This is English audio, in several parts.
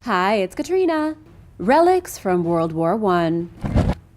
Hi, it's Katrina. Relics from World War I.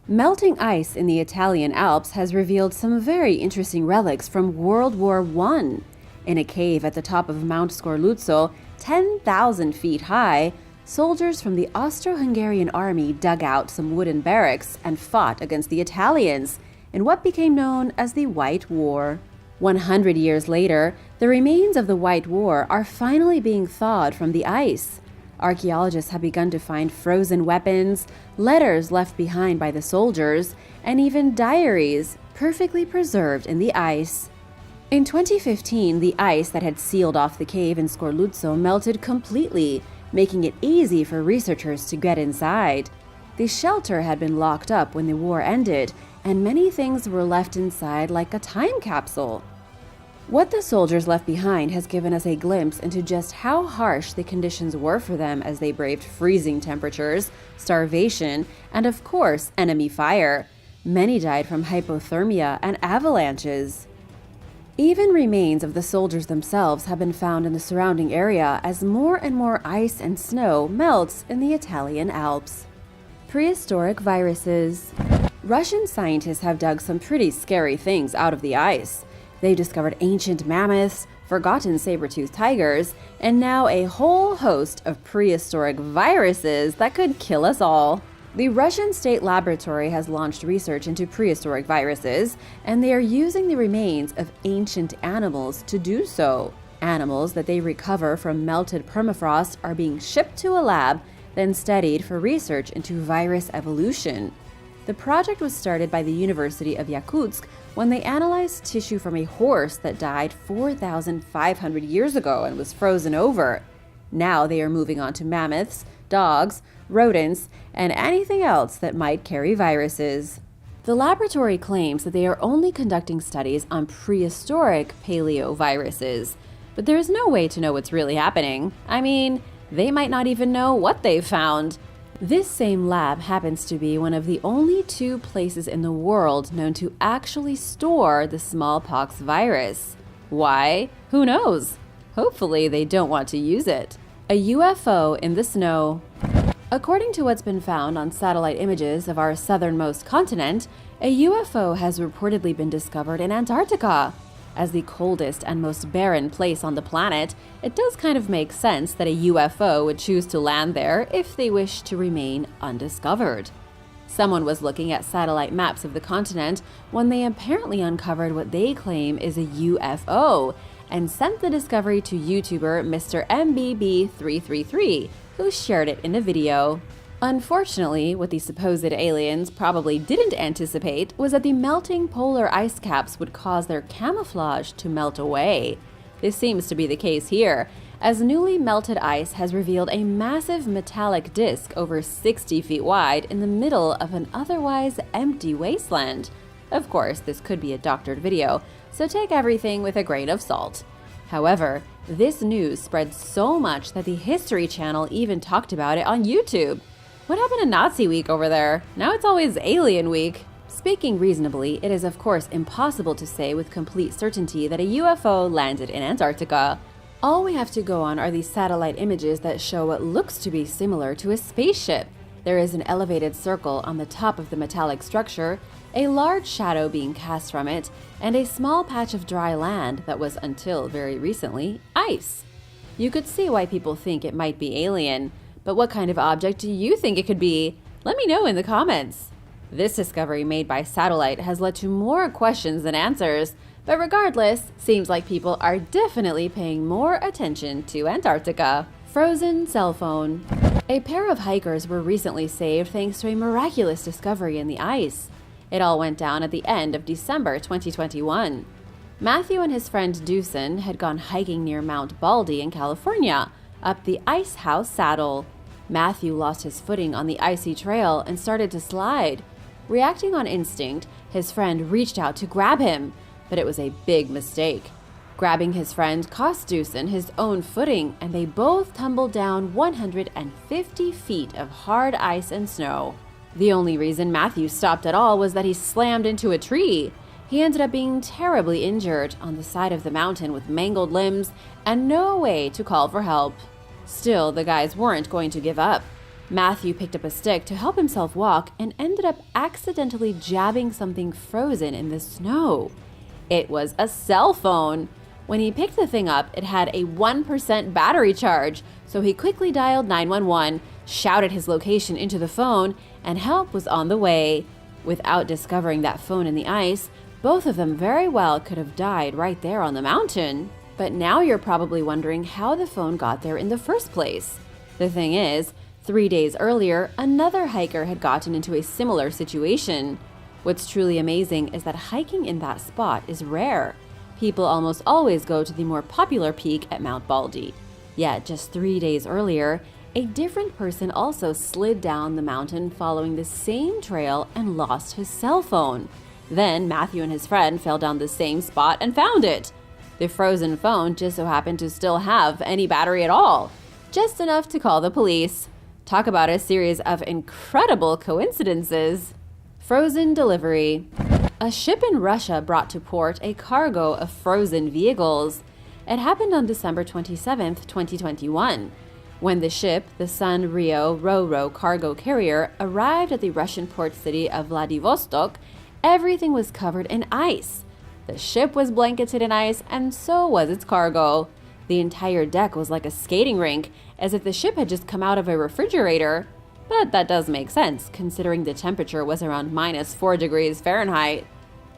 Melting ice in the Italian Alps has revealed some very interesting relics from World War I. In a cave at the top of Mount Scorluzzo, 10,000 feet high, soldiers from the Austro-Hungarian army dug out some wooden barracks and fought against the Italians in what became known as the White War. 100 years later, the remains of the White War are finally being thawed from the ice. Archaeologists have begun to find frozen weapons, letters left behind by the soldiers, and even diaries perfectly preserved in the ice. In 2015, the ice that had sealed off the cave in Scorluzzo melted completely, making it easy for researchers to get inside. The shelter had been locked up when the war ended, and many things were left inside like a time capsule. What the soldiers left behind has given us a glimpse into just how harsh the conditions were for them as they braved freezing temperatures, starvation, and of course, enemy fire. Many died from hypothermia and avalanches. Even remains of the soldiers themselves have been found in the surrounding area as more and more ice and snow melts in the Italian Alps. Prehistoric viruses. Russian scientists have dug some pretty scary things out of the ice. They've discovered ancient mammoths, forgotten saber-toothed tigers, and now a whole host of prehistoric viruses that could kill us all. The Russian State Laboratory has launched research into prehistoric viruses, and they are using the remains of ancient animals to do so. Animals that they recover from melted permafrost are being shipped to a lab, then studied for research into virus evolution. The project was started by the University of Yakutsk when they analyzed tissue from a horse that died 4,500 years ago and was frozen over. Now they are moving on to mammoths, dogs, rodents, and anything else that might carry viruses. The laboratory claims that they are only conducting studies on prehistoric paleoviruses, but there is no way to know what's really happening. I mean, they might not even know what they've found. This same lab happens to be one of the only 2 places in the world known to actually store the smallpox virus. Why? Who knows? Hopefully they don't want to use it. A UFO in the snow. According to what's been found on satellite images of our southernmost continent, a UFO has reportedly been discovered in Antarctica. As the coldest and most barren place on the planet, it does kind of make sense that a UFO would choose to land there if they wish to remain undiscovered. Someone was looking at satellite maps of the continent when they apparently uncovered what they claim is a UFO and sent the discovery to YouTuber Mr. MBB333, who shared it in a video. Unfortunately, what the supposed aliens probably didn't anticipate was that the melting polar ice caps would cause their camouflage to melt away. This seems to be the case here, as newly melted ice has revealed a massive metallic disc over 60 feet wide in the middle of an otherwise empty wasteland. Of course, this could be a doctored video, so take everything with a grain of salt. However, this news spread so much that the History Channel even talked about it on YouTube. What happened to Nazi Week over there? Now it's always Alien Week. Speaking reasonably, it is of course impossible to say with complete certainty that a UFO landed in Antarctica. All we have to go on are these satellite images that show what looks to be similar to a spaceship. There is an elevated circle on the top of the metallic structure, a large shadow being cast from it, and a small patch of dry land that was, until very recently, ice. You could see why people think it might be alien. But what kind of object do you think it could be? Let me know in the comments. This discovery made by satellite has led to more questions than answers, but regardless, seems like people are definitely paying more attention to Antarctica. Frozen cell phone. A pair of hikers were recently saved thanks to a miraculous discovery in the ice. It all went down at the end of December 2021. Matthew and his friend Dewson had gone hiking near Mount Baldy in California, up the Ice House Saddle. Matthew lost his footing on the icy trail and started to slide. Reacting on instinct, his friend reached out to grab him, but it was a big mistake. Grabbing his friend cost Dewson his own footing, and they both tumbled down 150 feet of hard ice and snow. The only reason Matthew stopped at all was that he slammed into a tree. He ended up being terribly injured on the side of the mountain with mangled limbs and no way to call for help. Still, the guys weren't going to give up. Matthew picked up a stick to help himself walk and ended up accidentally jabbing something frozen in the snow. It was a cell phone. When he picked the thing up, it had a 1% battery charge, so he quickly dialed 911, shouted his location into the phone, and help was on the way. Without discovering that phone in the ice, both of them very well could have died right there on the mountain. But now you're probably wondering how the phone got there in the first place. The thing is, 3 days earlier, another hiker had gotten into a similar situation. What's truly amazing is that hiking in that spot is rare. People almost always go to the more popular peak at Mount Baldy. Yet, just 3 days earlier, a different person also slid down the mountain following the same trail and lost his cell phone. Then Matthew and his friend fell down the same spot and found it. The frozen phone just so happened to still have any battery at all, just enough to call the police. Talk about a series of incredible coincidences. Frozen delivery. A ship in Russia brought to port a cargo of frozen vehicles. It happened on December 27, 2021. When the ship, the Sun Rio Ro-Ro cargo carrier, arrived at the Russian port city of Vladivostok, everything was covered in ice. The ship was blanketed in ice, and so was its cargo. The entire deck was like a skating rink, as if the ship had just come out of a refrigerator. But that does make sense, considering the temperature was around -4 degrees Fahrenheit.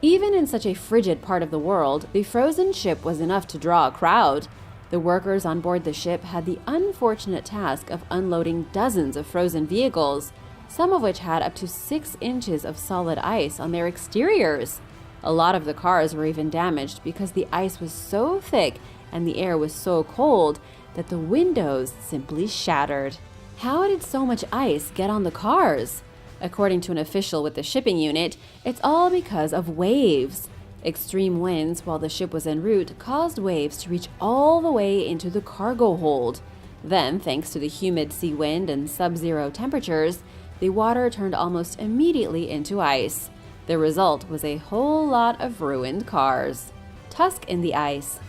Even in such a frigid part of the world, the frozen ship was enough to draw a crowd. The workers on board the ship had the unfortunate task of unloading dozens of frozen vehicles, some of which had up to 6 inches of solid ice on their exteriors. A lot of the cars were even damaged because the ice was so thick and the air was so cold that the windows simply shattered. How did so much ice get on the cars? According to an official with the shipping unit, it's all because of waves. Extreme winds while the ship was en route caused waves to reach all the way into the cargo hold. Then, thanks to the humid sea wind and sub-zero temperatures, the water turned almost immediately into ice. The result was a whole lot of ruined cars. Tusk in the ice.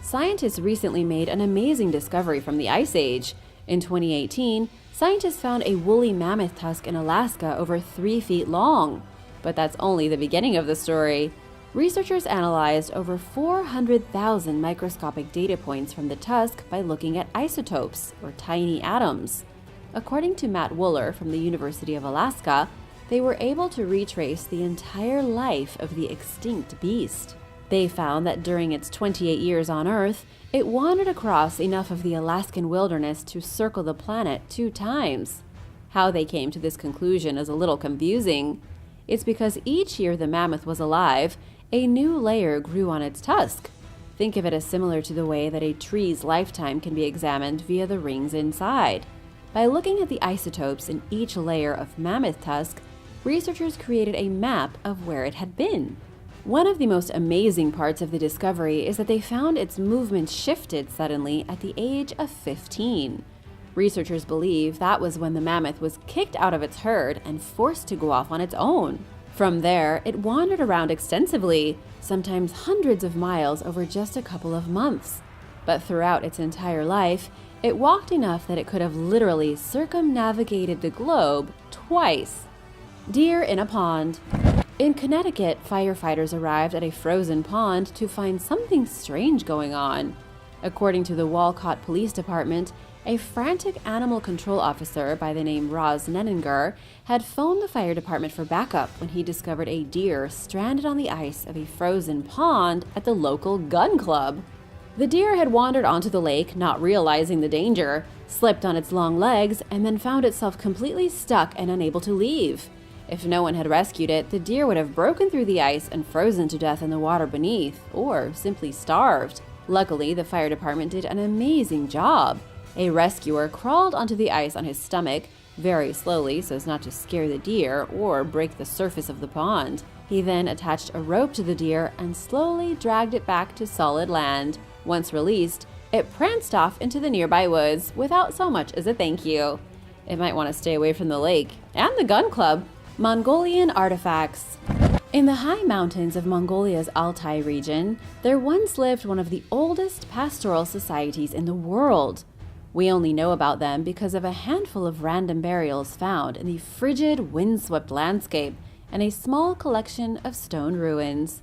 Scientists recently made an amazing discovery from the Ice Age. In 2018, scientists found a woolly mammoth tusk in Alaska over 3 feet long. But that's only the beginning of the story. Researchers analyzed over 400,000 microscopic data points from the tusk by looking at isotopes, or tiny atoms. According to Matt Wooler from the University of Alaska, they were able to retrace the entire life of the extinct beast. They found that during its 28 years on Earth, it wandered across enough of the Alaskan wilderness to circle the planet 2 times. How they came to this conclusion is a little confusing. It's because each year the mammoth was alive, a new layer grew on its tusk. Think of it as similar to the way that a tree's lifetime can be examined via the rings inside. By looking at the isotopes in each layer of mammoth tusk, researchers created a map of where it had been. One of the most amazing parts of the discovery is that they found its movement shifted suddenly at the age of 15. Researchers believe that was when the mammoth was kicked out of its herd and forced to go off on its own. From there, it wandered around extensively, sometimes hundreds of miles over just a couple of months. But throughout its entire life, it walked enough that it could have literally circumnavigated the globe twice. Deer in a pond. In Connecticut, firefighters arrived at a frozen pond to find something strange going on. According to the Walcott Police Department, a frantic animal control officer by the name Roz Nenninger had phoned the fire department for backup when he discovered a deer stranded on the ice of a frozen pond at the local gun club. The deer had wandered onto the lake, not realizing the danger, slipped on its long legs, and then found itself completely stuck and unable to leave. If no one had rescued it, the deer would have broken through the ice and frozen to death in the water beneath, or simply starved. Luckily, the fire department did an amazing job. A rescuer crawled onto the ice on his stomach, very slowly so as not to scare the deer or break the surface of the pond. He then attached a rope to the deer and slowly dragged it back to solid land. Once released, it pranced off into the nearby woods without so much as a thank you. It might want to stay away from the lake and the gun club. Mongolian artifacts. In the high mountains of Mongolia's Altai region, there once lived one of the oldest pastoral societies in the world. We only know about them because of a handful of random burials found in the frigid, windswept landscape and a small collection of stone ruins.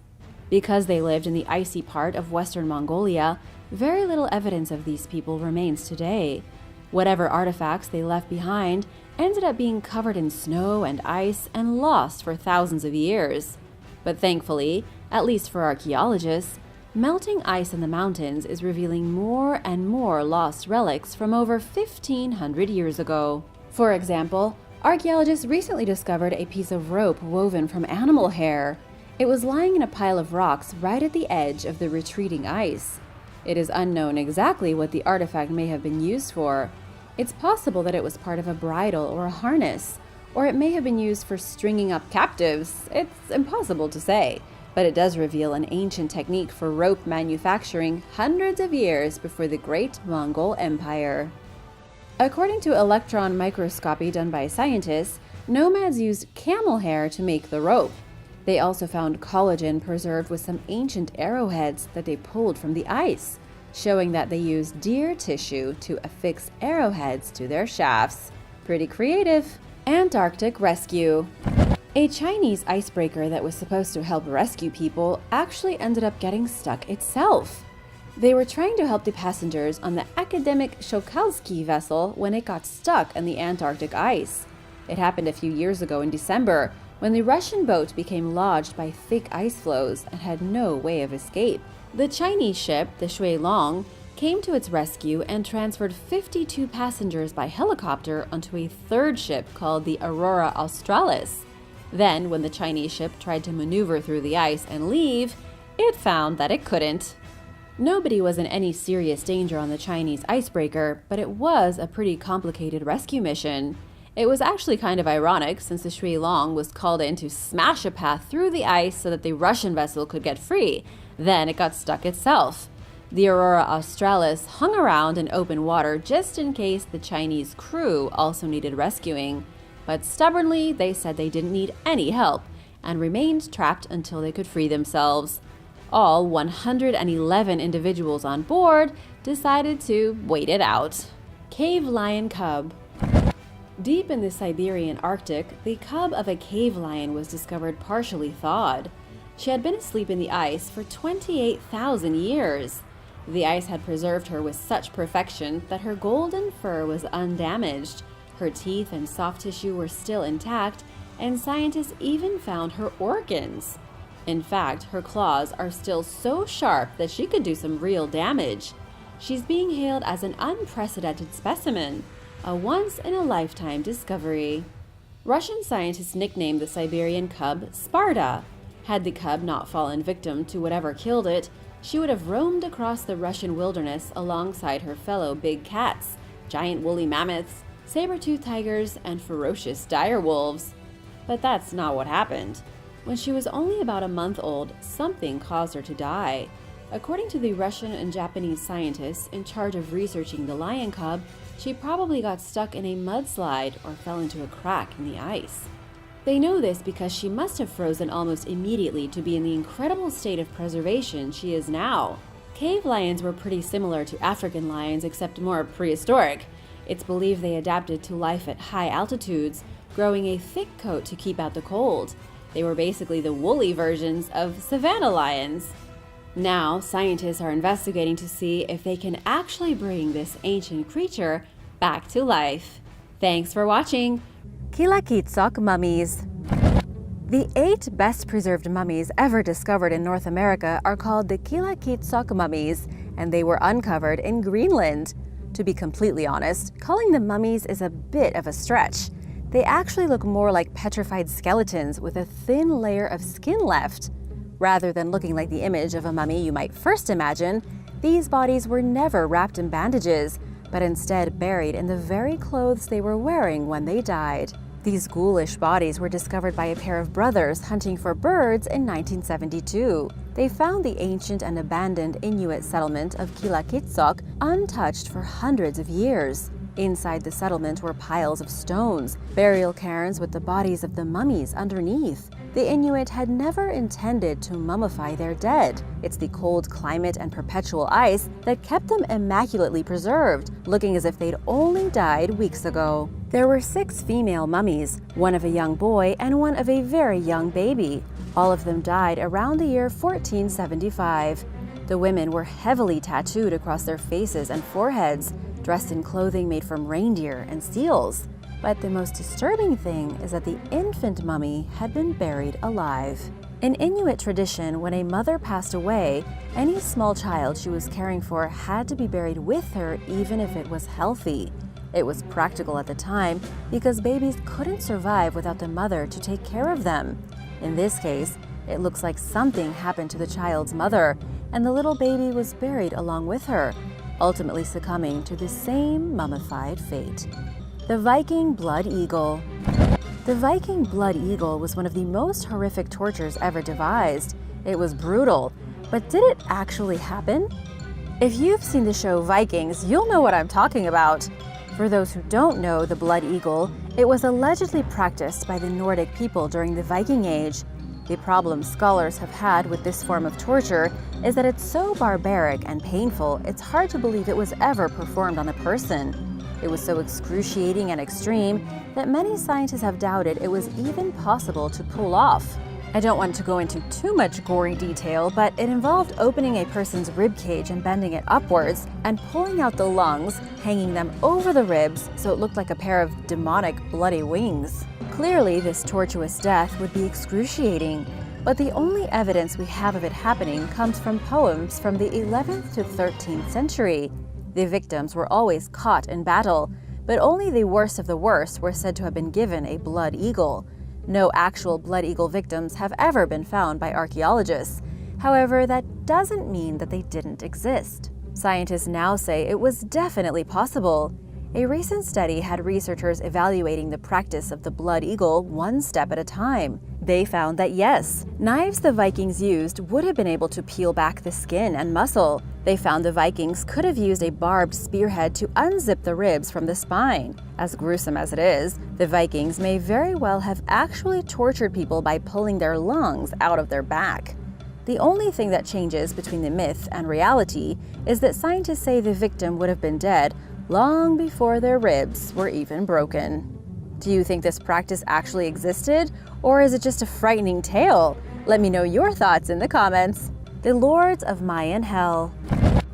Because they lived in the icy part of western Mongolia, very little evidence of these people remains today. Whatever artifacts they left behind ended up being covered in snow and ice and lost for thousands of years. But thankfully, at least for archaeologists, melting ice in the mountains is revealing more and more lost relics from over 1,500 years ago. For example, archaeologists recently discovered a piece of rope woven from animal hair. It was lying in a pile of rocks right at the edge of the retreating ice. It is unknown exactly what the artifact may have been used for. It's possible that it was part of a bridle or a harness, or it may have been used for stringing up captives. It's impossible to say, but it does reveal an ancient technique for rope manufacturing hundreds of years before the Great Mongol Empire. According to electron microscopy done by scientists, nomads used camel hair to make the rope. They also found collagen preserved with some ancient arrowheads that they pulled from the ice, showing that they used deer tissue to affix arrowheads to their shafts. Pretty creative. Antarctic rescue. A Chinese icebreaker that was supposed to help rescue people actually ended up getting stuck itself. They were trying to help the passengers on the academic Shokalsky vessel when it got stuck on the Antarctic ice. It happened a few years ago in December, when the Russian boat became lodged by thick ice floes and had no way of escape. The Chinese ship, the Shui Long, came to its rescue and transferred 52 passengers by helicopter onto a third ship called the Aurora Australis. Then, when the Chinese ship tried to maneuver through the ice and leave, it found that it couldn't. Nobody was in any serious danger on the Chinese icebreaker, but it was a pretty complicated rescue mission. It was actually kind of ironic since the Shui Long was called in to smash a path through the ice so that the Russian vessel could get free. Then it got stuck itself. The Aurora Australis hung around in open water just in case the Chinese crew also needed rescuing. But stubbornly, they said they didn't need any help and remained trapped until they could free themselves. All 111 individuals on board decided to wait it out. Cave lion cub. Deep in the Siberian Arctic, the cub of a cave lion was discovered partially thawed. She had been asleep in the ice for 28,000 years. The ice had preserved her with such perfection that her golden fur was undamaged. Her teeth and soft tissue were still intact, and scientists even found her organs. In fact, her claws are still so sharp that she could do some real damage. She's being hailed as an unprecedented specimen, a once-in-a-lifetime discovery. Russian scientists nicknamed the Siberian cub Sparta. Had the cub not fallen victim to whatever killed it, she would have roamed across the Russian wilderness alongside her fellow big cats, giant woolly mammoths, saber-toothed tigers, and ferocious dire wolves. But that's not what happened. When she was only about a month old, something caused her to die. According to the Russian and Japanese scientists in charge of researching the lion cub, she probably got stuck in a mudslide or fell into a crack in the ice. They know this because she must have frozen almost immediately to be in the incredible state of preservation she is now. Cave lions were pretty similar to African lions except more prehistoric. It's believed they adapted to life at high altitudes, growing a thick coat to keep out the cold. They were basically the woolly versions of savanna lions. Now, scientists are investigating to see if they can actually bring this ancient creature back to life. Thanks for watching! Qilaqitzaq mummies. The 8 best preserved mummies ever discovered in North America are called the Qilaqitzaq mummies, and they were uncovered in Greenland. To be completely honest, calling them mummies is a bit of a stretch. They actually look more like petrified skeletons with a thin layer of skin left. Rather than looking like the image of a mummy you might first imagine, these bodies were never wrapped in bandages, but instead buried in the very clothes they were wearing when they died. These ghoulish bodies were discovered by a pair of brothers hunting for birds in 1972. They found the ancient and abandoned Inuit settlement of Qilaqitzaq untouched for hundreds of years. Inside the settlement were piles of stones, burial cairns with the bodies of the mummies underneath. The Inuit had never intended to mummify their dead. It's the cold climate and perpetual ice that kept them immaculately preserved, looking as if they'd only died weeks ago. There were 6 female mummies, one of a young boy and one of a very young baby. All of them died around the year 1475. The women were heavily tattooed across their faces and foreheads, dressed in clothing made from reindeer and seals. But the most disturbing thing is that the infant mummy had been buried alive. In Inuit tradition, when a mother passed away, any small child she was caring for had to be buried with her even if it was healthy. It was practical at the time because babies couldn't survive without the mother to take care of them. In this case, it looks like something happened to the child's mother, and the little baby was buried along with her, ultimately succumbing to the same mummified fate. The Viking Blood Eagle. The Viking Blood Eagle was one of the most horrific tortures ever devised. It was brutal, but did it actually happen? If you've seen the show Vikings, you'll know what I'm talking about. For those who don't know the Blood Eagle, it was allegedly practiced by the Nordic people during the Viking Age. The problem scholars have had with this form of torture is that it's so barbaric and painful, it's hard to believe it was ever performed on a person. It was so excruciating and extreme that many scientists have doubted it was even possible to pull off. I don't want to go into too much gory detail, but it involved opening a person's rib cage and bending it upwards, and pulling out the lungs, hanging them over the ribs so it looked like a pair of demonic bloody wings. Clearly, this tortuous death would be excruciating, but the only evidence we have of it happening comes from poems from the 11th to 13th century. The victims were always caught in battle, but only the worst of the worst were said to have been given a blood eagle. No actual blood eagle victims have ever been found by archaeologists. However, that doesn't mean that they didn't exist. Scientists now say it was definitely possible. A recent study had researchers evaluating the practice of the blood eagle one step at a time. They found that yes, knives the Vikings used would have been able to peel back the skin and muscle. They found the Vikings could have used a barbed spearhead to unzip the ribs from the spine. As gruesome as it is, the Vikings may very well have actually tortured people by pulling their lungs out of their back. The only thing that changes between the myth and reality is that scientists say the victim would have been dead long before their ribs were even broken. Do you think this practice actually existed, or is it just a frightening tale? Let me know your thoughts in the comments. The Lords of Mayan Hell.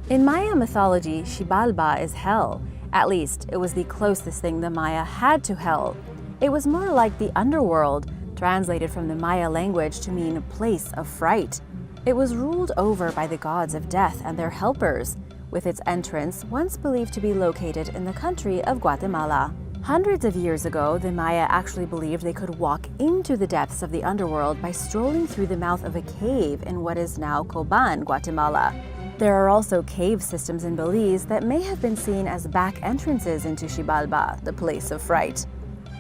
In Maya mythology, Xibalba is hell. At least, it was the closest thing the Maya had to hell. It was more like the underworld, translated from the Maya language to mean place of fright. It was ruled over by the gods of death and their helpers, with its entrance once believed to be located in the country of Guatemala. Hundreds of years ago, the Maya actually believed they could walk into the depths of the underworld by strolling through the mouth of a cave in what is now Coban, Guatemala. There are also cave systems in Belize that may have been seen as back entrances into Xibalba, the place of fright.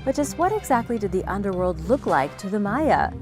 But just what exactly did the underworld look like to the Maya?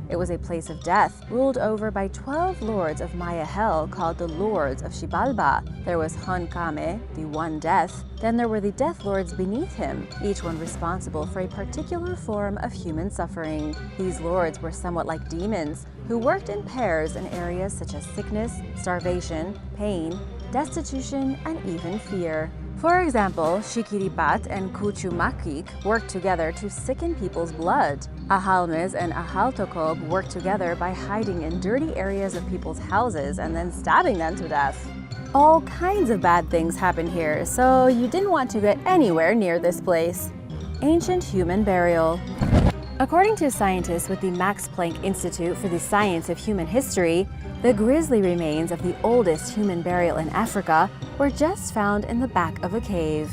It was a place of death, ruled over by 12 lords of Maya hell called the Lords of Xibalba. There was Honkame, the One Death. Then there were the Death Lords beneath him, each one responsible for a particular form of human suffering. These lords were somewhat like demons, who worked in pairs in areas such as sickness, starvation, pain, destitution, and even fear. For example, Shikiripat and Kuchumakik worked together to sicken people's blood. Ahalmes and Ahaltokob worked together by hiding in dirty areas of people's houses and then stabbing them to death. All kinds of bad things happen here, so you didn't want to get anywhere near this place. Ancient human burial. According to scientists with the Max Planck Institute for the Science of Human History, the grisly remains of the oldest human burial in Africa were just found in the back of a cave.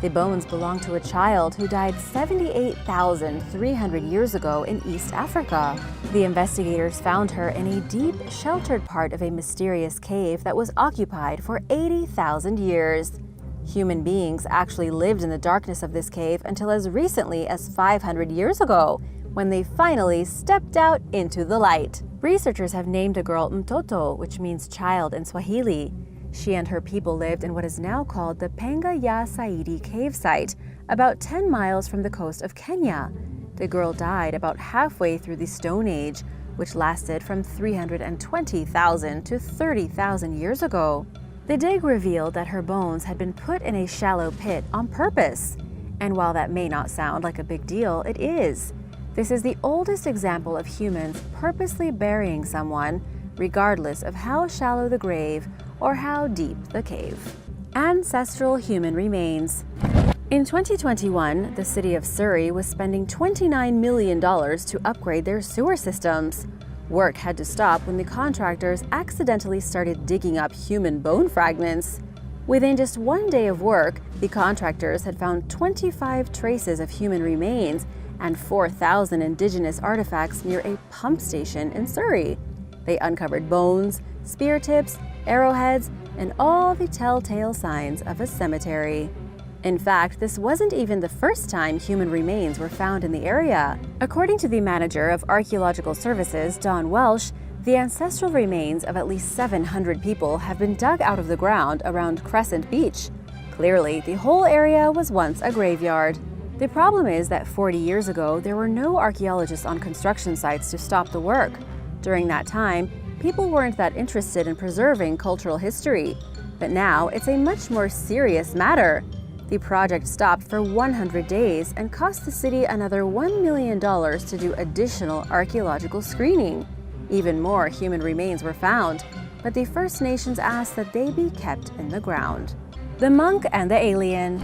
The bones belong to a child who died 78,300 years ago in East Africa. The investigators found her in a deep, sheltered part of a mysterious cave that was occupied for 80,000 years. Human beings actually lived in the darkness of this cave until as recently as 500 years ago, when they finally stepped out into the light. Researchers have named the girl Mtoto, which means child in Swahili. She and her people lived in what is now called the Penga Ya Saidi cave site, about 10 miles from the coast of Kenya. The girl died about halfway through the Stone Age, which lasted from 320,000 to 30,000 years ago. The dig revealed that her bones had been put in a shallow pit on purpose. And while that may not sound like a big deal, it is. This is the oldest example of humans purposely burying someone, regardless of how shallow the grave or how deep the cave. Ancestral human remains. In 2021, the city of Surrey was spending $29 million to upgrade their sewer systems. Work had to stop when the contractors accidentally started digging up human bone fragments. Within just one day of work, the contractors had found 25 traces of human remains and 4,000 indigenous artifacts near a pump station in Surrey. They uncovered bones, spear tips, arrowheads, and all the telltale signs of a cemetery. In fact, this wasn't even the first time human remains were found in the area. According to the manager of Archaeological Services, Don Welsh, the ancestral remains of at least 700 people have been dug out of the ground around Crescent Beach. Clearly, the whole area was once a graveyard. The problem is that 40 years ago, there were no archaeologists on construction sites to stop the work. During that time, people weren't that interested in preserving cultural history. But now, it's a much more serious matter. The project stopped for 100 days and cost the city another $1 million to do additional archaeological screening. Even more human remains were found, but the First Nations asked that they be kept in the ground. The monk and the alien.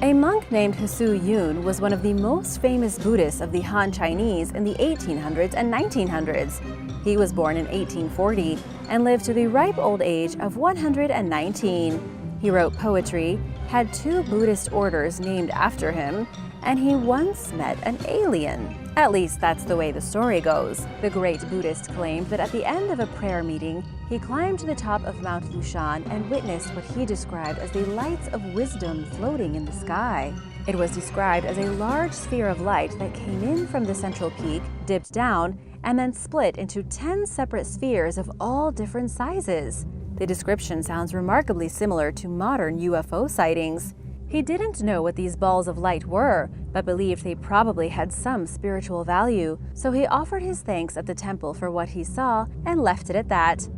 A monk named Hsu Yun was one of the most famous Buddhists of the Han Chinese in the 1800s and 1900s. He was born in 1840 and lived to the ripe old age of 119. He wrote poetry, had 2 Buddhist orders named after him, and he once met an alien. At least that's the way the story goes. The great Buddhist claimed that at the end of a prayer meeting, he climbed to the top of Mount Lushan and witnessed what he described as the lights of wisdom floating in the sky. It was described as a large sphere of light that came in from the central peak, dipped down, and then split into 10 separate spheres of all different sizes. The description sounds remarkably similar to modern UFO sightings. He didn't know what these balls of light were, but believed they probably had some spiritual value, so he offered his thanks at the temple for what he saw and left it at that.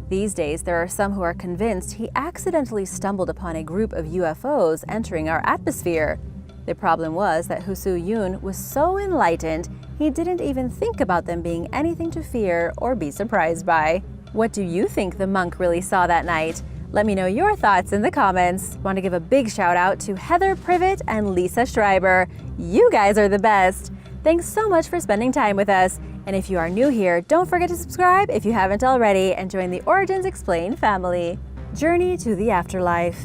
These days, there are some who are convinced he accidentally stumbled upon a group of UFOs entering our atmosphere. The problem was that Hsu Yun was so enlightened, he didn't even think about them being anything to fear or be surprised by. What do you think the monk really saw that night? Let me know your thoughts in the comments. Want to give a big shout out to Heather Privet and Lisa Schreiber. You guys are the best. Thanks so much for spending time with us. And if you are new here, don't forget to subscribe if you haven't already and join the Origins Explained family. Journey to the Afterlife.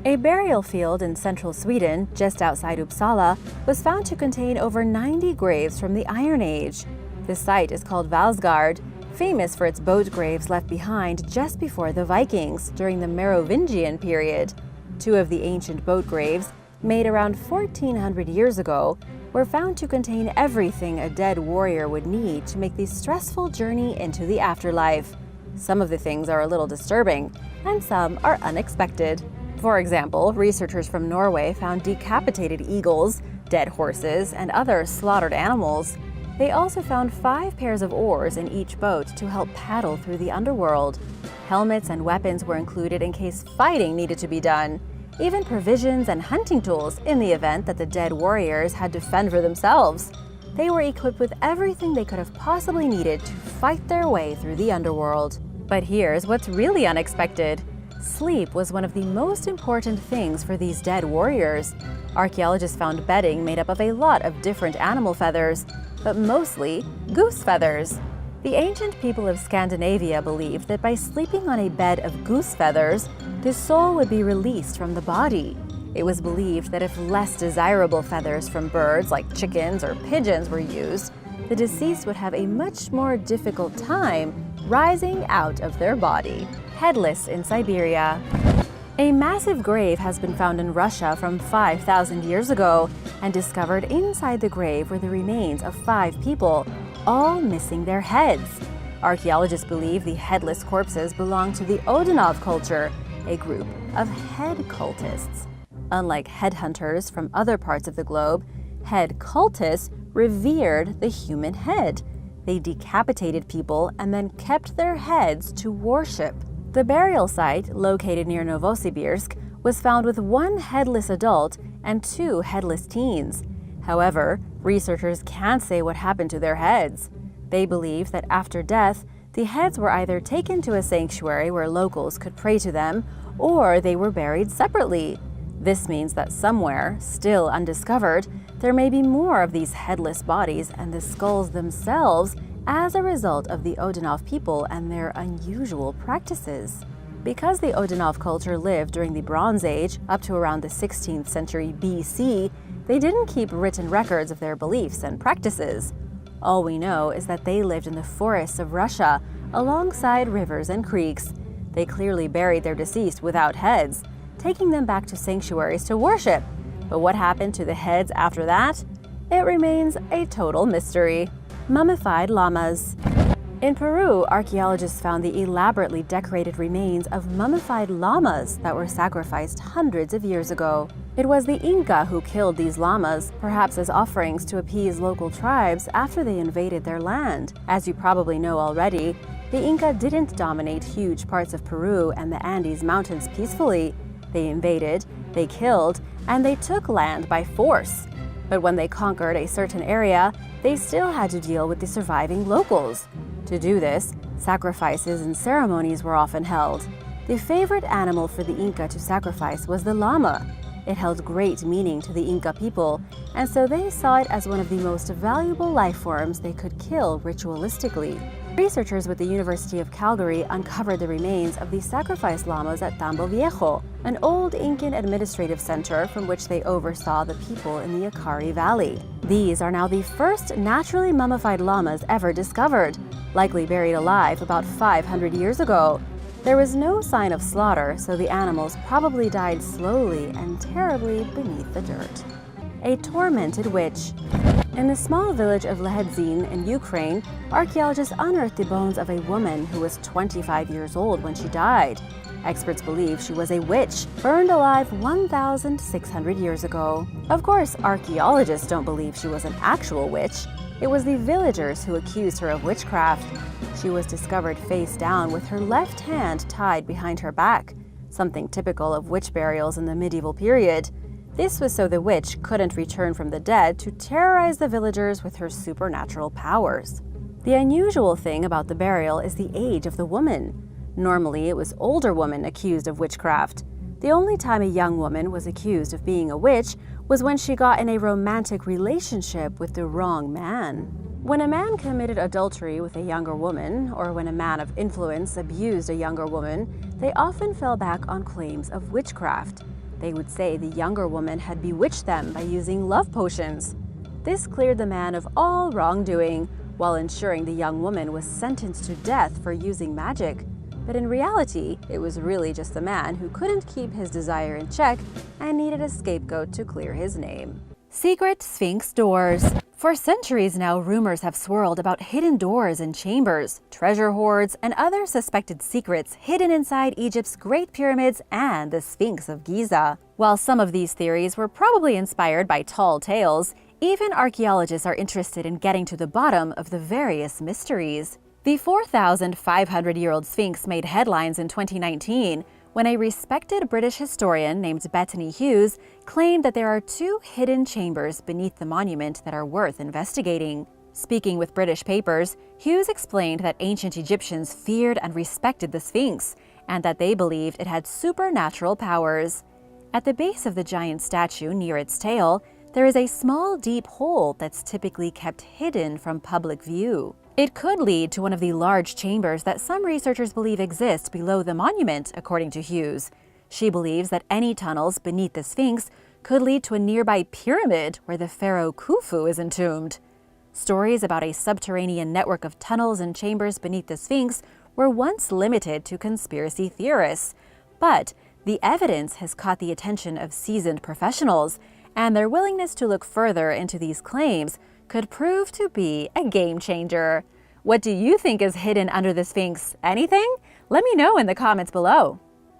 A burial field in central Sweden, just outside Uppsala, was found to contain over 90 graves from the Iron Age. The site is called Valsgard, famous for its boat graves left behind just before the Vikings during the Merovingian period. 2 of the ancient boat graves, made around 1400 years ago, were found to contain everything a dead warrior would need to make the stressful journey into the afterlife. Some of the things are a little disturbing, and some are unexpected. For example, researchers from Norway found decapitated eagles, dead horses, and other slaughtered animals. They also found 5 pairs of oars in each boat to help paddle through the underworld. Helmets and weapons were included in case fighting needed to be done. Even provisions and hunting tools in the event that the dead warriors had to fend for themselves. They were equipped with everything they could have possibly needed to fight their way through the underworld. But here's what's really unexpected. Sleep was one of the most important things for these dead warriors. Archaeologists found bedding made up of a lot of different animal feathers, but mostly goose feathers. The ancient people of Scandinavia believed that by sleeping on a bed of goose feathers, the soul would be released from the body. It was believed that if less desirable feathers from birds like chickens or pigeons were used, the deceased would have a much more difficult time rising out of their body. Headless in Siberia. A massive grave has been found in Russia from 5,000 years ago, and discovered inside the grave were the remains of 5 people, all missing their heads. Archaeologists believe the headless corpses belong to the Odinov culture, a group of head cultists. Unlike headhunters from other parts of the globe, head cultists revered the human head. They decapitated people and then kept their heads to worship. The burial site, located near Novosibirsk, was found with one headless adult and two headless teens. However, researchers can't say what happened to their heads. They believe that after death, the heads were either taken to a sanctuary where locals could pray to them, or they were buried separately. This means that somewhere, still undiscovered, there may be more of these headless bodies and the skulls themselves as a result of the Odinov people and their unusual practices. Because the Odinov culture lived during the Bronze Age up to around the 16th century BC, they didn't keep written records of their beliefs and practices. All we know is that they lived in the forests of Russia, alongside rivers and creeks. They clearly buried their deceased without heads, taking them back to sanctuaries to worship. But what happened to the heads after that? It remains a total mystery. Mummified llamas. In Peru, archaeologists found the elaborately decorated remains of mummified llamas that were sacrificed hundreds of years ago. It was the Inca who killed these llamas, perhaps as offerings to appease local tribes after they invaded their land. As you probably know already, the Inca didn't dominate huge parts of Peru and the Andes Mountains peacefully. They invaded, they killed, and they took land by force. But when they conquered a certain area, they still had to deal with the surviving locals. To do this, sacrifices and ceremonies were often held. The favorite animal for the Inca to sacrifice was the llama. It held great meaning to the Inca people, and so they saw it as one of the most valuable life forms they could kill ritualistically. Researchers with the University of Calgary uncovered the remains of the sacrificed llamas at Tambo Viejo, an old Incan administrative center from which they oversaw the people in the Akari Valley. These are now the first naturally mummified llamas ever discovered, likely buried alive about 500 years ago. There was no sign of slaughter, so the animals probably died slowly and terribly beneath the dirt. A tormented witch. In the small village of Lehedzin in Ukraine, archaeologists unearthed the bones of a woman who was 25 years old when she died. Experts believe she was a witch, burned alive 1,600 years ago. Of course, archaeologists don't believe she was an actual witch. It was the villagers who accused her of witchcraft. She was discovered face down with her left hand tied behind her back, something typical of witch burials in the medieval period. This was so the witch couldn't return from the dead to terrorize the villagers with her supernatural powers. The unusual thing about the burial is the age of the woman. Normally, it was older women accused of witchcraft. The only time a young woman was accused of being a witch was when she got in a romantic relationship with the wrong man. When a man committed adultery with a younger woman, or when a man of influence abused a younger woman, they often fell back on claims of witchcraft. They would say the younger woman had bewitched them by using love potions. This cleared the man of all wrongdoing, while ensuring the young woman was sentenced to death for using magic. But in reality, it was really just the man who couldn't keep his desire in check and needed a scapegoat to clear his name. Secret Sphinx doors. For centuries now, rumors have swirled about hidden doors and chambers, treasure hoards, and other suspected secrets hidden inside Egypt's Great Pyramids and the Sphinx of Giza. While some of these theories were probably inspired by tall tales, even archaeologists are interested in getting to the bottom of the various mysteries. The 4,500-year-old Sphinx made headlines in 2019 when a respected British historian named Bethany Hughes claimed that there are two hidden chambers beneath the monument that are worth investigating. Speaking with British papers, Hughes explained that ancient Egyptians feared and respected the Sphinx, and that they believed it had supernatural powers. At the base of the giant statue near its tail, there is a small, deep hole that's typically kept hidden from public view. It could lead to one of the large chambers that some researchers believe exist below the monument, according to Hughes. She believes that any tunnels beneath the Sphinx could lead to a nearby pyramid where the pharaoh Khufu is entombed. Stories about a subterranean network of tunnels and chambers beneath the Sphinx were once limited to conspiracy theorists, but the evidence has caught the attention of seasoned professionals, and their willingness to look further into these claims could prove to be a game changer. What do you think is hidden under the Sphinx? Anything? Let me know in the comments below.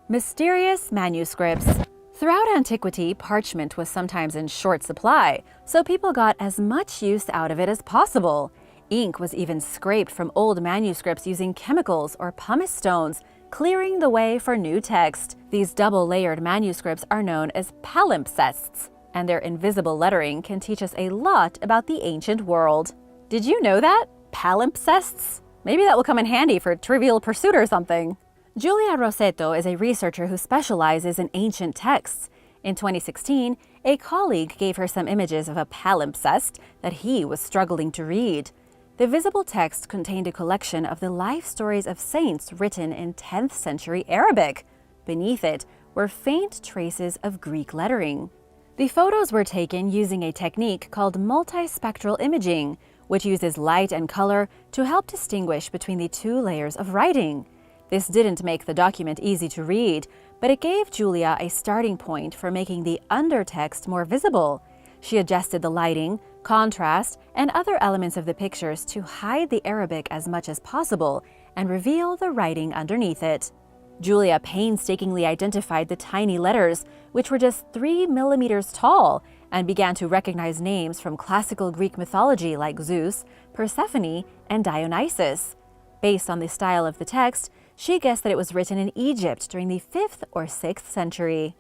Mysterious manuscripts. Throughout antiquity, parchment was sometimes in short supply, so people got as much use out of it as possible. Ink was even scraped from old manuscripts using chemicals or pumice stones, clearing the way for new text. These double-layered manuscripts are known as palimpsests, and their invisible lettering can teach us a lot about the ancient world. Did you know that? Palimpsests? Maybe that will come in handy for Trivial Pursuit or something. Giulia Rossetto is a researcher who specializes in ancient texts. In 2016, a colleague gave her some images of a palimpsest that he was struggling to read. The visible text contained a collection of the life stories of saints written in 10th century Arabic. Beneath it were faint traces of Greek lettering. The photos were taken using a technique called multispectral imaging, which uses light and color to help distinguish between the two layers of writing. This didn't make the document easy to read, but it gave Giulia a starting point for making the undertext more visible. She adjusted the lighting, contrast, and other elements of the pictures to hide the Arabic as much as possible and reveal the writing underneath it. Giulia painstakingly identified the tiny letters, which were just 3 millimeters tall, and began to recognize names from classical Greek mythology like Zeus, Persephone, and Dionysus. Based on the style of the text, she guessed that it was written in Egypt during the 5th or 6th century.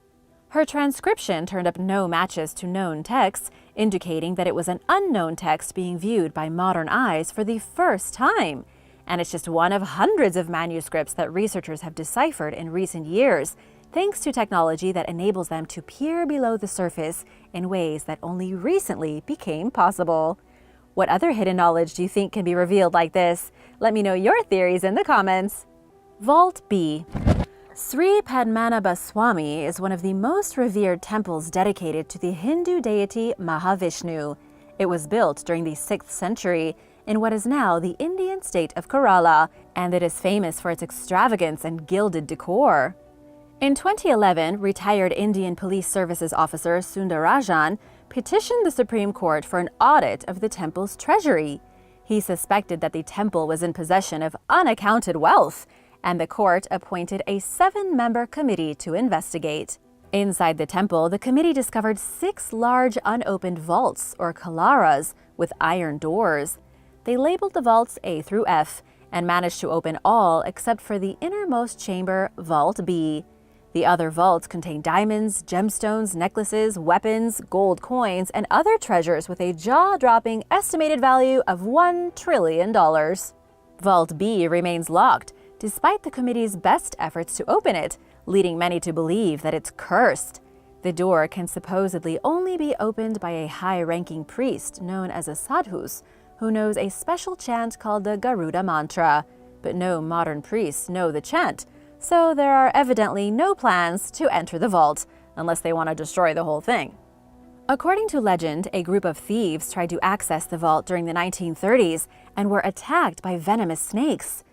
Her transcription turned up no matches to known texts, indicating that it was an unknown text being viewed by modern eyes for the first time. And it's just one of hundreds of manuscripts that researchers have deciphered in recent years, thanks to technology that enables them to peer below the surface in ways that only recently became possible. What other hidden knowledge do you think can be revealed like this? Let me know your theories in the comments. Vault B. Sri Padmanabhaswamy is one of the most revered temples dedicated to the Hindu deity Mahavishnu. It was built during the 6th century in what is now the Indian state of Kerala, and it is famous for its extravagance and gilded decor. In 2011, retired Indian Police Services officer Sundarajan petitioned the Supreme Court for an audit of the temple's treasury. He suspected that the temple was in possession of unaccounted wealth, and the court appointed a 7-member committee to investigate. Inside the temple, the committee discovered 6 large unopened vaults, or kalaras, with iron doors. They labeled the vaults A through F and managed to open all except for the innermost chamber, Vault B. The other vaults contained diamonds, gemstones, necklaces, weapons, gold coins, and other treasures with a jaw-dropping estimated value of $1 trillion. Vault B remains locked, despite the committee's best efforts to open it, leading many to believe that it's cursed. The door can supposedly only be opened by a high-ranking priest known as a sadhus, who knows a special chant called the Garuda mantra, but no modern priests know the chant, so there are evidently no plans to enter the vault, unless they want to destroy the whole thing. According to legend, a group of thieves tried to access the vault during the 1930s and were attacked by venomous snakes.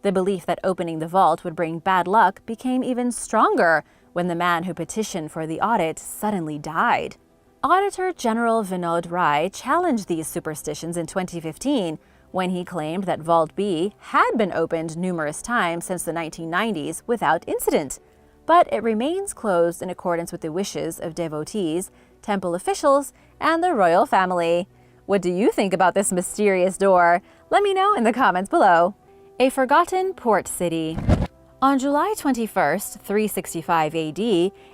The belief that opening the vault would bring bad luck became even stronger when the man who petitioned for the audit suddenly died. Auditor General Vinod Rai challenged these superstitions in 2015 when he claimed that Vault B had been opened numerous times since the 1990s without incident, but it remains closed in accordance with the wishes of devotees, temple officials, and the royal family. What do you think about this mysterious door? Let me know in the comments below. A forgotten port city. On July 21st, 365 AD,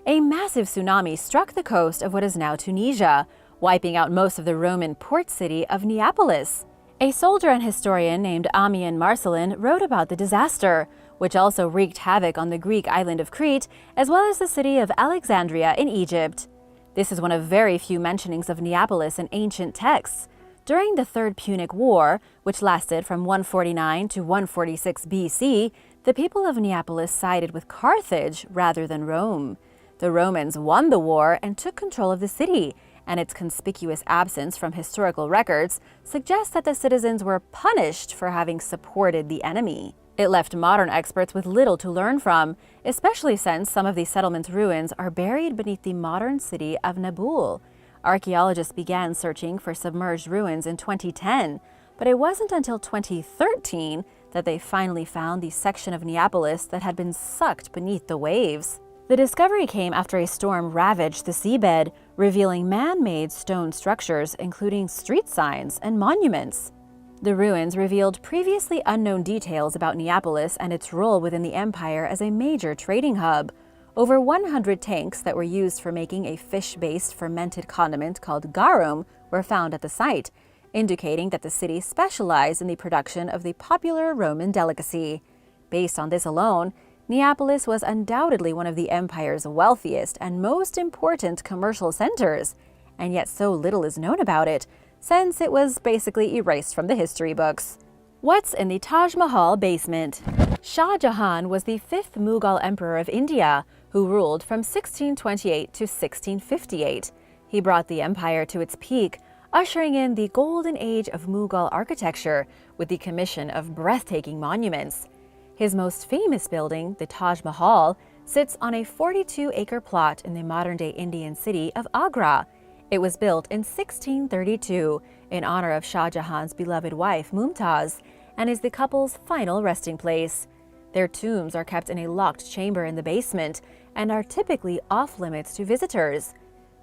a massive tsunami struck the coast of what is now Tunisia, wiping out most of the Roman port city of Neapolis. A soldier and historian named Ammian Marcellin wrote about the disaster, which also wreaked havoc on the Greek island of Crete, as well as the city of Alexandria in Egypt. This is one of very few mentionings of Neapolis in ancient texts. During the Third Punic War, which lasted from 149 to 146 BC, the people of Neapolis sided with Carthage rather than Rome. The Romans won the war and took control of the city, and its conspicuous absence from historical records suggests that the citizens were punished for having supported the enemy. It left modern experts with little to learn from, especially since some of the settlement's ruins are buried beneath the modern city of Naboul. Archaeologists began searching for submerged ruins in 2010, But it wasn't until 2013 that they finally found the section of Neapolis that had been sucked beneath the waves. The discovery came after a storm ravaged the seabed, revealing man-made stone structures, including street signs and monuments. The ruins revealed previously unknown details about Neapolis and its role within the empire as a major trading hub. Over 100 tanks that were used for making a fish-based fermented condiment called garum were found at the site, indicating that the city specialized in the production of the popular Roman delicacy. Based on this alone, Neapolis was undoubtedly one of the empire's wealthiest and most important commercial centers, and yet so little is known about it, since it was basically erased from the history books. What's in the Taj Mahal basement? Shah Jahan was the 5th Mughal emperor of India, who ruled from 1628 to 1658. He brought the empire to its peak, ushering in the golden age of Mughal architecture with the commission of breathtaking monuments. His most famous building, the Taj Mahal, sits on a 42-acre plot in the modern-day Indian city of Agra. It was built in 1632 in honor of Shah Jahan's beloved wife, Mumtaz, and is the couple's final resting place. Their tombs are kept in a locked chamber in the basement and are typically off-limits to visitors.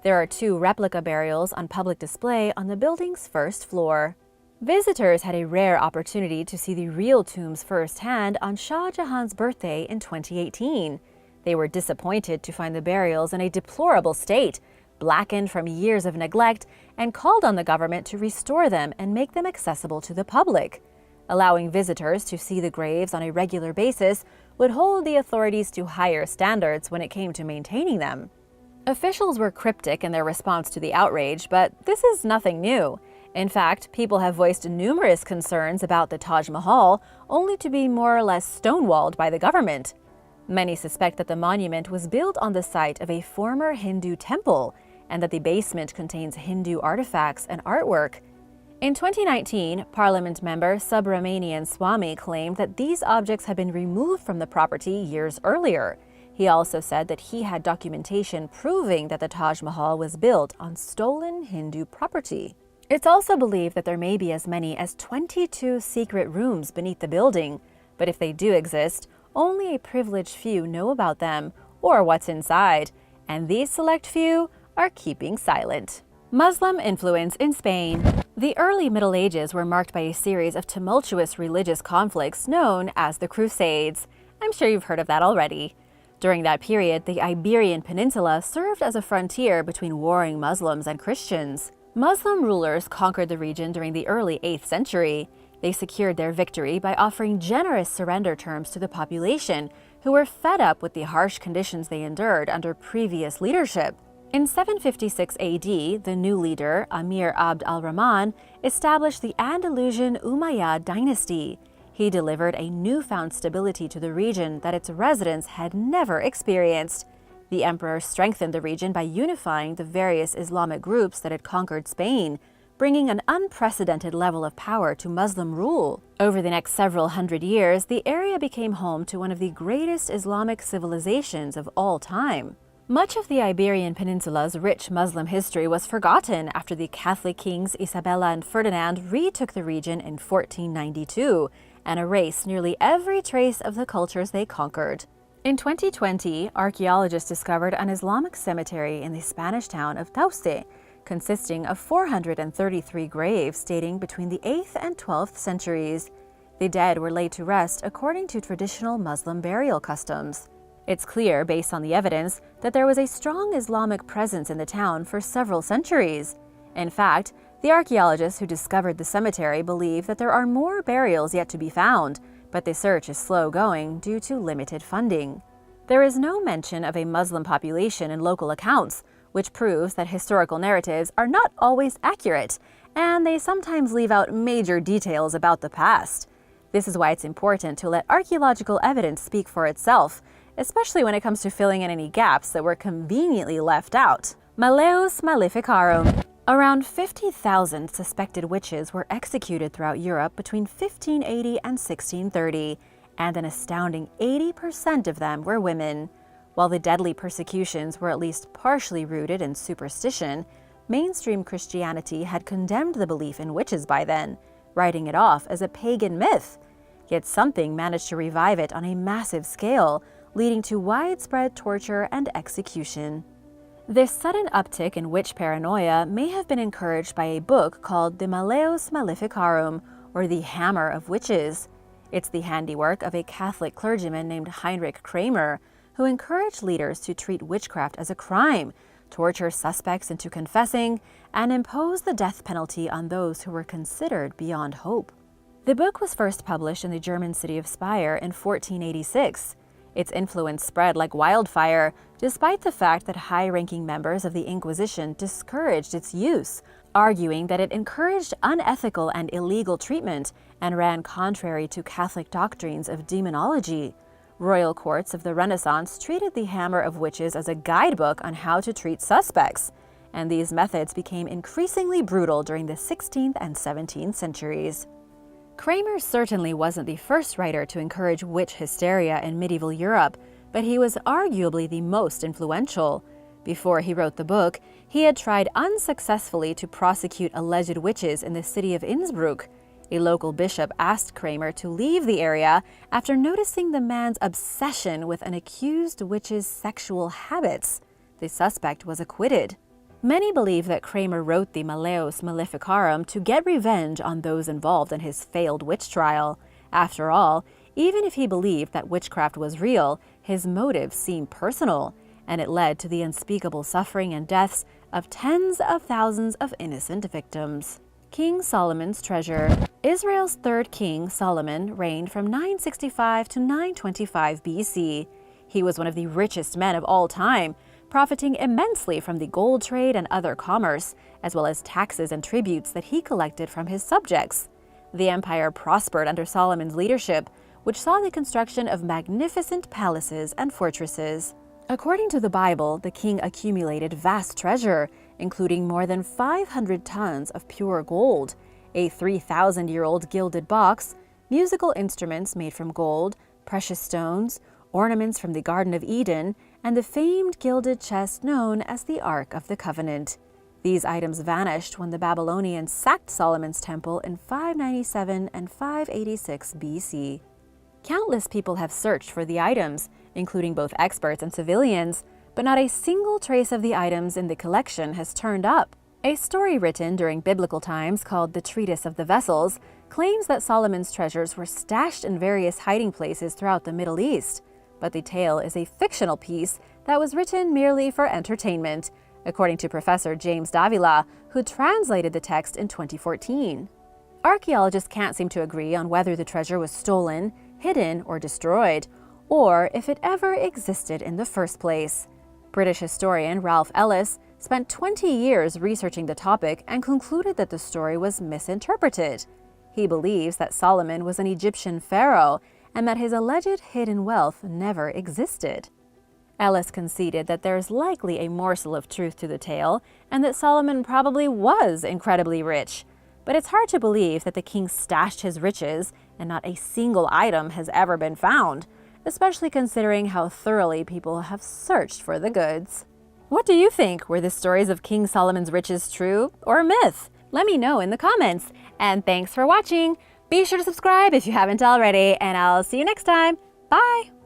There are 2 replica burials on public display on the building's first floor. Visitors had a rare opportunity to see the real tombs firsthand on Shah Jahan's birthday in 2018. They were disappointed to find the burials in a deplorable state, blackened from years of neglect, and called on the government to restore them and make them accessible to the public. Allowing visitors to see the graves on a regular basis would hold the authorities to higher standards when it came to maintaining them. Officials were cryptic in their response to the outrage, but this is nothing new. In fact, people have voiced numerous concerns about the Taj Mahal, only to be more or less stonewalled by the government. Many suspect that the monument was built on the site of a former Hindu temple, and that the basement contains Hindu artifacts and artwork. In 2019, Parliament member Subramanian Swamy claimed that these objects had been removed from the property years earlier. He also said that he had documentation proving that the Taj Mahal was built on stolen Hindu property. It's also believed that there may be as many as 22 secret rooms beneath the building, but if they do exist, only a privileged few know about them or what's inside, and these select few are keeping silent. Muslim influence in Spain. The early Middle Ages were marked by a series of tumultuous religious conflicts known as the Crusades. I'm sure you've heard of that already. During that period, the Iberian Peninsula served as a frontier between warring Muslims and Christians. Muslim rulers conquered the region during the early 8th century. They secured their victory by offering generous surrender terms to the population, who were fed up with the harsh conditions they endured under previous leadership. In 756 AD, the new leader, Amir Abd al-Rahman, established the Andalusian Umayyad dynasty. He delivered a newfound stability to the region that its residents had never experienced. The emperor strengthened the region by unifying the various Islamic groups that had conquered Spain, bringing an unprecedented level of power to Muslim rule. Over the next several hundred years, the area became home to one of the greatest Islamic civilizations of all time. Much of the Iberian Peninsula's rich Muslim history was forgotten after the Catholic kings Isabella and Ferdinand retook the region in 1492 and erased nearly every trace of the cultures they conquered. In 2020, archaeologists discovered an Islamic cemetery in the Spanish town of Tauste, consisting of 433 graves dating between the 8th and 12th centuries. The dead were laid to rest according to traditional Muslim burial customs. It's clear, based on the evidence, that there was a strong Islamic presence in the town for several centuries. In fact, the archaeologists who discovered the cemetery believe that there are more burials yet to be found, but the search is slow going due to limited funding. There is no mention of a Muslim population in local accounts, which proves that historical narratives are not always accurate, and they sometimes leave out major details about the past. This is why it's important to let archaeological evidence speak for itself, especially when it comes to filling in any gaps that were conveniently left out. Malleus Maleficarum. Around 50,000 suspected witches were executed throughout Europe between 1580 and 1630, and an astounding 80% of them were women. While the deadly persecutions were at least partially rooted in superstition, mainstream Christianity had condemned the belief in witches by then. writing it off as a pagan myth. Yet something managed to revive it on a massive scale, leading to widespread torture and execution. This sudden uptick in witch paranoia may have been encouraged by a book called the Malleus Maleficarum, or the Hammer of Witches. It's the handiwork of a Catholic clergyman named Heinrich Kramer, who encouraged leaders to treat witchcraft as a crime, torture suspects into confessing, and impose the death penalty on those who were considered beyond hope. The book was first published in the German city of Speyer in 1486. Its influence spread like wildfire, despite the fact that high-ranking members of the Inquisition discouraged its use, arguing that it encouraged unethical and illegal treatment and ran contrary to Catholic doctrines of demonology. Royal courts of the Renaissance treated the Hammer of Witches as a guidebook on how to treat suspects, and these methods became increasingly brutal during the 16th and 17th centuries. Kramer certainly wasn't the first writer to encourage witch hysteria in medieval Europe, but he was arguably the most influential. Before he wrote the book, he had tried unsuccessfully to prosecute alleged witches in the city of Innsbruck. A local bishop asked Kramer to leave the area after noticing the man's obsession with an accused witch's sexual habits. The suspect was acquitted. Many believe that Kramer wrote the Malleus Maleficarum to get revenge on those involved in his failed witch trial. After all, even if he believed that witchcraft was real, his motives seemed personal, and it led to the unspeakable suffering and deaths of tens of thousands of innocent victims. King Solomon's treasure. Israel's third king, Solomon, reigned from 965 to 925 BC. He was one of the richest men of all time, profiting immensely from the gold trade and other commerce, as well as taxes and tributes that he collected from his subjects. The empire prospered under Solomon's leadership, which saw the construction of magnificent palaces and fortresses. According to the Bible, the king accumulated vast treasure, including more than 500 tons of pure gold, a 3,000-year-old gilded box, musical instruments made from gold, precious stones, ornaments from the Garden of Eden, and the famed gilded chest known as the Ark of the Covenant. These items vanished when the Babylonians sacked Solomon's temple in 597 and 586 BC. Countless people have searched for the items, including both experts and civilians, but not a single trace of the items in the collection has turned up. A story written during biblical times called the Treatise of the Vessels claims that Solomon's treasures were stashed in various hiding places throughout the Middle East, but the tale is a fictional piece that was written merely for entertainment, according to Professor James Davila, who translated the text in 2014. Archaeologists can't seem to agree on whether the treasure was stolen, hidden, or destroyed, or if it ever existed in the first place. British historian Ralph Ellis spent 20 years researching the topic and concluded that the story was misinterpreted. He believes that Solomon was an Egyptian pharaoh and that his alleged hidden wealth never existed. Ellis conceded that there is likely a morsel of truth to the tale and that Solomon probably was incredibly rich, but it's hard to believe that the king stashed his riches and not a single item has ever been found, especially considering how thoroughly people have searched for the goods. What do you think? Were the stories of King Solomon's riches true or a myth? Let me know in the comments. And thanks for watching. Be sure to subscribe if you haven't already, and I'll see you next time. Bye!